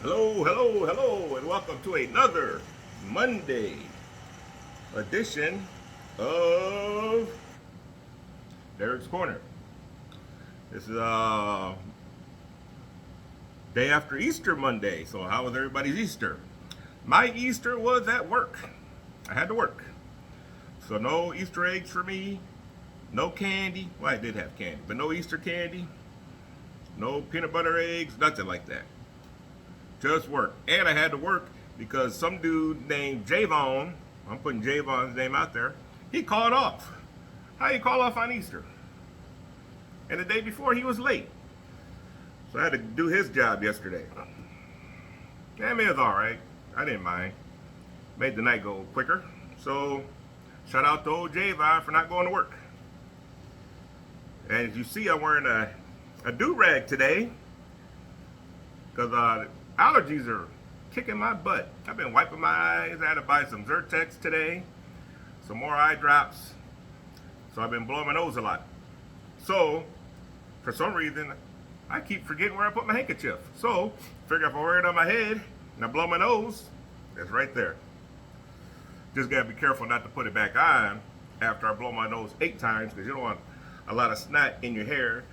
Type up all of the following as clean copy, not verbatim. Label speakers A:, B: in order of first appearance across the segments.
A: Hello, hello, hello, and welcome to another Monday edition of Derrick's Corner. This is day after Easter Monday, so how was everybody's Easter? My Easter was at work. I had to work. So no Easter eggs for me, no candy. Well, I did have candy, but no Easter candy, no peanut butter eggs, nothing like that. Just work. And I had to work because some dude named Javon, I'm putting Javon's name out there, he called off. How you call off on Easter? And the day before he was late. So I had to do his job yesterday. I mean, it was all right. I didn't mind. Made the night go quicker. So shout out to old Javon for not going to work. And as you see, I'm wearing a do-rag today because allergies are kicking my butt. I've been wiping my eyes. I had to buy some Zyrtex today, some more eye drops. So I've been blowing my nose a lot. So, for some reason, I keep forgetting where I put my handkerchief. So, figure if I wear it on my head and I blow my nose, it's right there. Just gotta be careful not to put it back on after I blow my nose 8 times because you don't want a lot of snot in your hair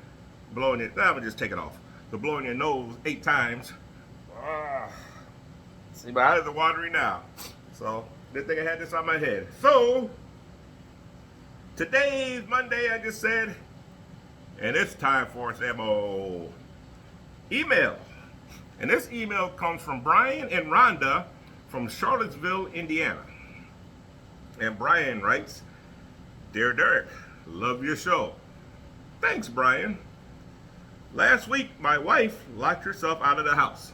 A: blowing it. I'm gonna just take it off. So blowing your nose 8 times. See, my eyes are watering now. So, good thing I had this on my head. So, today's Monday, I just said, and it's time for its MO email. And this email comes from Brian and Rhonda from Charlottesville, Indiana. And Brian writes, Dear Derrick, love your show. Thanks, Brian. Last week, my wife locked herself out of the house.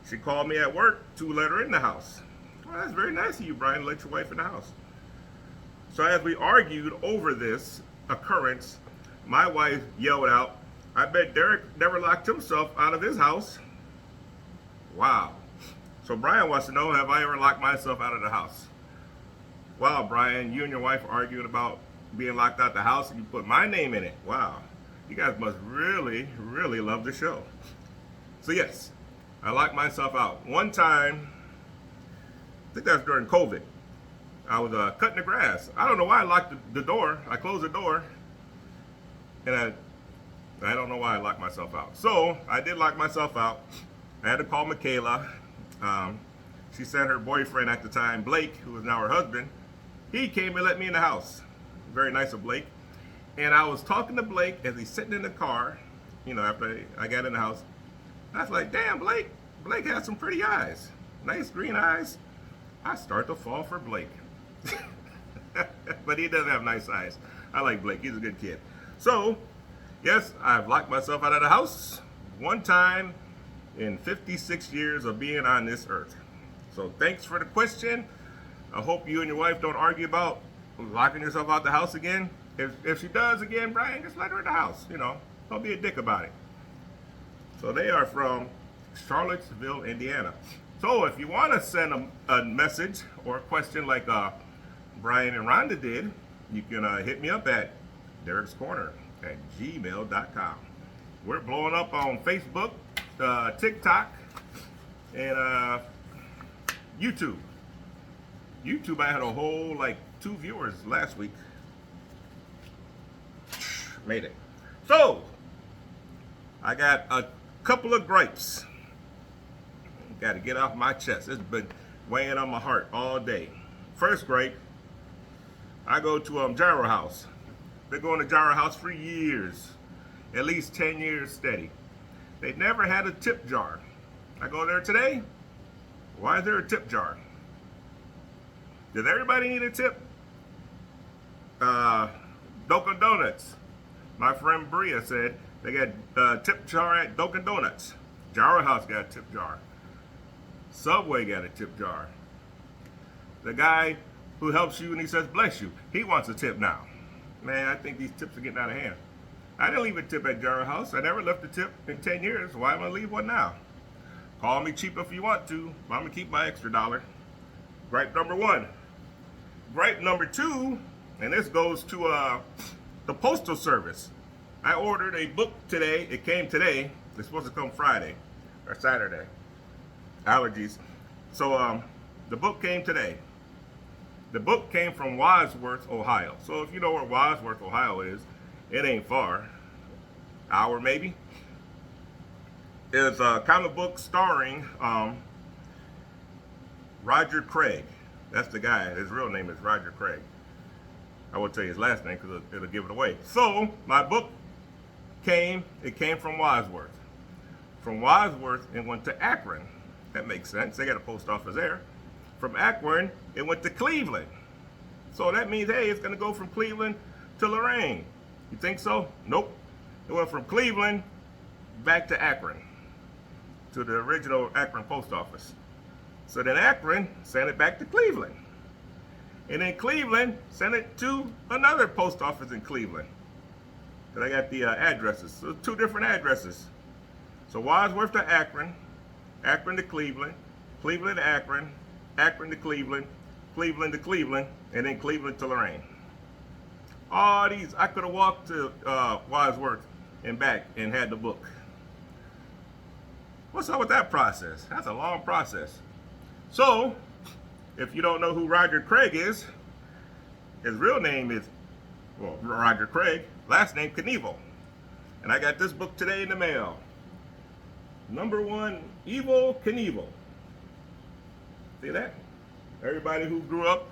A: She called me at work to let her in the house. Well, that's very nice of you, Brian, to let your wife in the house. So as we argued over this occurrence, my wife yelled out, I bet Derrick never locked himself out of his house. Wow. So Brian wants to know, have I ever locked myself out of the house? Wow, Brian, you and your wife argued about being locked out the house and you put my name in it. Wow. You guys must really, really love the show. So yes, I locked myself out. One time, I think that was during COVID. I was cutting the grass. I don't know why I locked the door. I closed the door, and I don't know why I locked myself out. So I did lock myself out. I had to call Michaela. She sent her boyfriend at the time, Blake, who is now her husband. He came and let me in the house. Very nice of Blake. And I was talking to Blake as he's sitting in the car, after I got in the house. I was like, damn, Blake has some pretty eyes. Nice green eyes. I start to fall for Blake. But he doesn't have nice eyes. I like Blake. He's a good kid. So, yes, I've locked myself out of the house one time in 56 years of being on this earth. So thanks for the question. I hope you and your wife don't argue about locking yourself out the house again. If she does again, Brian, just let her in the house. Don't be a dick about it. So they are from Charlottesville, Indiana. So if you want to send a message or a question like Brian and Rhonda did, you can hit me up at derrickscorner@gmail.com. We're blowing up on Facebook, TikTok, and YouTube. YouTube, I had a whole 2 viewers last week. Made it. So, I got a couple of gripes. Got to get off my chest. It's been weighing on my heart all day. First gripe, I go to Gyro House. Been going to Gyro House for years, at least 10 years steady. They never had a tip jar. I go there today. Why is there a tip jar? Does everybody need a tip? Dunkin' Donuts. My friend Bria said they got a tip jar at Dunkin' Donuts. Gyro House got a tip jar. Subway got a tip jar. The guy who helps you and he says bless you, he wants a tip now. Man, I think these tips are getting out of hand. I didn't leave a tip at Gyro House. I never left a tip in 10 years. Why am I going to leave one now? Call me cheap if you want to, but I'm going to keep my extra $1. Gripe number 1. Gripe number 2, and this goes to the Postal Service. I ordered a book today. It came today. It's supposed to come Friday. or Saturday. Allergies. So the book came today. The book came from Wadsworth, Ohio. So if you know where Wadsworth, Ohio is, it ain't far. Hour maybe. It's a comic book starring Roger Craig. That's the guy. His real name is Roger Craig. I won't tell you his last name because it'll give it away. So my book came from Wadsworth. From Wadsworth, it went to Akron. That makes sense. They got a post office there. From Akron, it went to Cleveland. So that means, hey, it's going to go from Cleveland to Lorain. You think so? Nope. It went from Cleveland back to Akron, to the original Akron post office. So then Akron sent it back to Cleveland. And then Cleveland sent it to another post office in Cleveland. Because I got the addresses. So 2 different addresses. So Wadsworth to Akron, Akron to Cleveland, Cleveland to Akron, Akron to Cleveland, Cleveland to Cleveland, and then Cleveland to Lorain. All these, I could have walked to Wadsworth and back and had the book. What's up with that process? That's a long process. So, if you don't know who Roger Craig is, his real name is, well, Roger Craig, last name Knievel. And I got this book today in the mail. #1, Evel Knievel. See that? Everybody who grew up,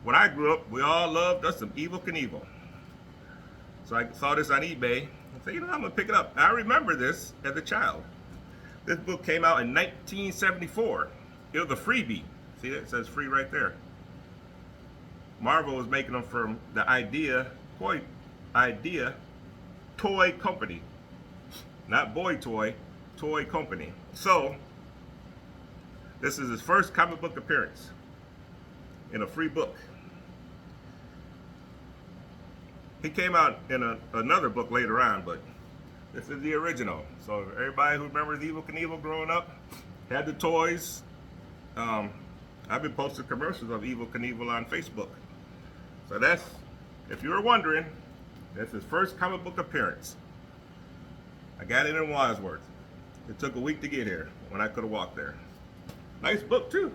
A: when I grew up, we all loved us some Evel Knievel. So I saw this on eBay and said, you know, I'm going to pick it up. I remember this as a child. This book came out in 1974. It was a freebie. See that? It says free right there. Marvel was making them from the Idea Toy Company. Not Boy Toy, Toy Company. So, this is his first comic book appearance in a free book. He came out in another book later on, but this is the original. So everybody who remembers Evel Knievel growing up had the toys. I've been posting commercials of Evel Knievel on Facebook. So that's, if you were wondering, that's his first comic book appearance. I got it in Wadsworth. It took a week to get here when I could have walked there. Nice book too.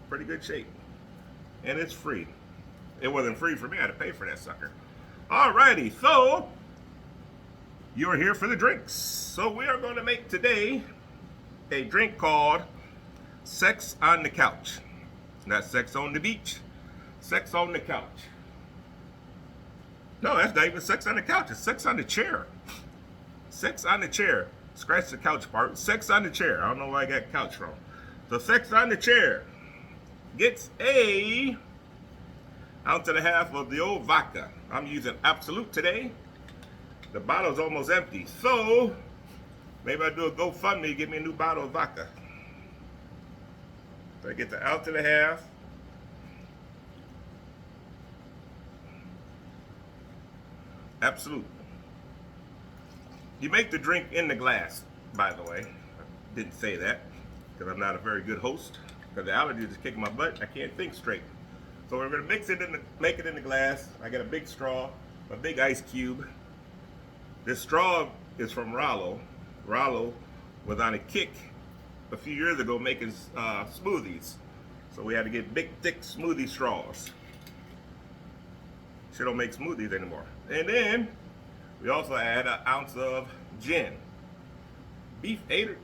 A: Pretty good shape. And it's free. It wasn't free for me. I had to pay for that sucker. Alrighty, so you're here for the drinks. So we are going to make today a drink called Sex on the Couch. Not sex on the beach. Sex on the couch. No, that's not even sex on the couch. It's sex on the chair. Sex on the chair. Scratch the couch part. Sex on the chair. I don't know where I got couch from. So sex on the chair gets a 1.5 ounces of the old vodka. I'm using Absolute today. The bottle's almost empty. So maybe I'll do a GoFundMe, give me a new bottle of vodka. So I get the 1.5 ounces. Absolute. You make the drink in the glass, by the way. I didn't say that because I'm not a very good host. Because the allergies is kicking my butt. I can't think straight. So we're gonna mix it make it in the glass. I got a big straw, a big ice cube. This straw is from Rollo. Rollo was on a kick a few years ago making smoothies. So we had to get big, thick smoothie straws. She don't make smoothies anymore. And then we also add 1 ounce of gin. Beef eater.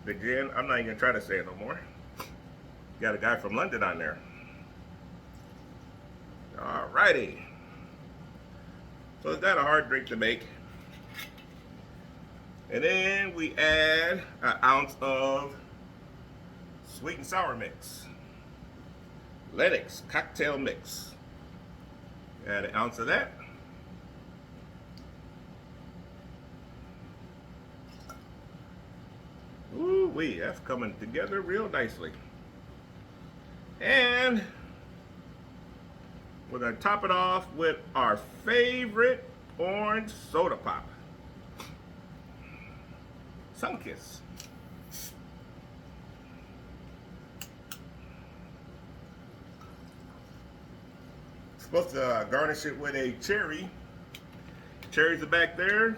A: The gin, I'm not even gonna try to say it no more. Got a guy from London on there. Alrighty. So it's not a hard drink to make. And then we add 1 ounce of sweet and sour mix. Lennox cocktail mix. Add 1 ounce of that. Ooh wee, that's coming together real nicely. And we're gonna top it off with our favorite orange soda pop. Sunkiss. Supposed to garnish it with a cherry Cherries are back there.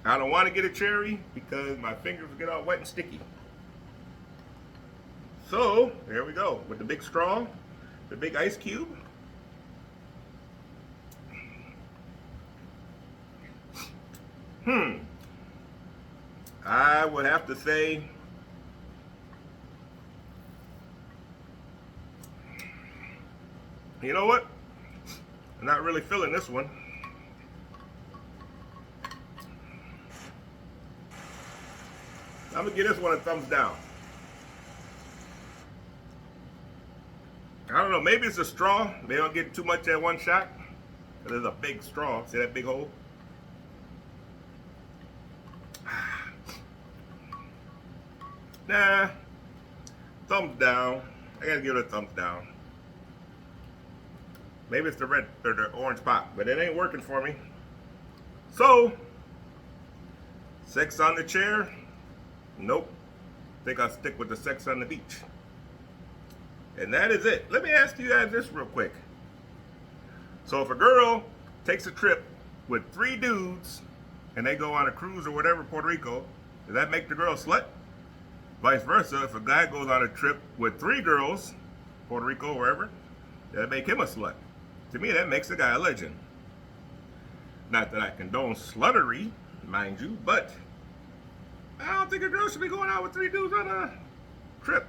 A: I don't want to get a cherry because my fingers get all wet and sticky. So, there we go. With the big straw, the big ice cube. I would have to say you know what? I'm not really feeling this one. I'm gonna give this one a thumbs down. I don't know, maybe it's a straw. Maybe I'll get too much at one shot. There's a big straw. See that big hole? Nah. Thumbs down. I gotta give it a thumbs down. Maybe it's the red or the orange pop, but it ain't working for me. So, sex on the chair? Nope. Think I'll stick with the sex on the beach. And that is it. Let me ask you guys this real quick. So if a girl takes a trip with 3 dudes and they go on a cruise or whatever, Puerto Rico, does that make the girl a slut? Vice versa, if a guy goes on a trip with 3 girls, Puerto Rico, wherever, does that make him a slut? To me, that makes a guy a legend. Not that I condone sluttery, mind you, but I don't think a girl should be going out with 3 dudes on a trip.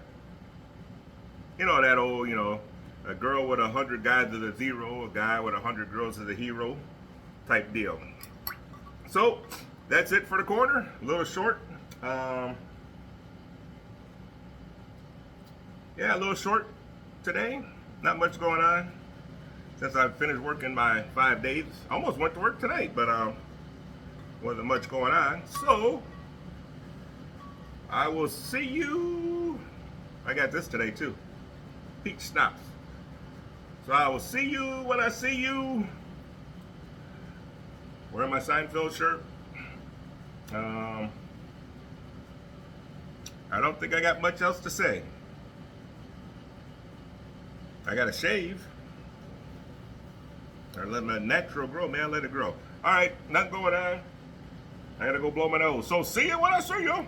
A: You know that old, a girl with 100 guys is a zero, a guy with 100 girls is a hero type deal. So, that's it for the corner. A little short. Yeah, a little short today. Not much going on since I finished working my 5 days. I almost went to work tonight, but wasn't much going on. So, I will see you. I got this today too. Peach schnapps. So I will see you when I see you. Wearing my Seinfeld shirt. I don't think I got much else to say. I gotta shave. Or let my natural grow, man. Let it grow. Alright, nothing going on. I gotta go blow my nose. So see you when I see you.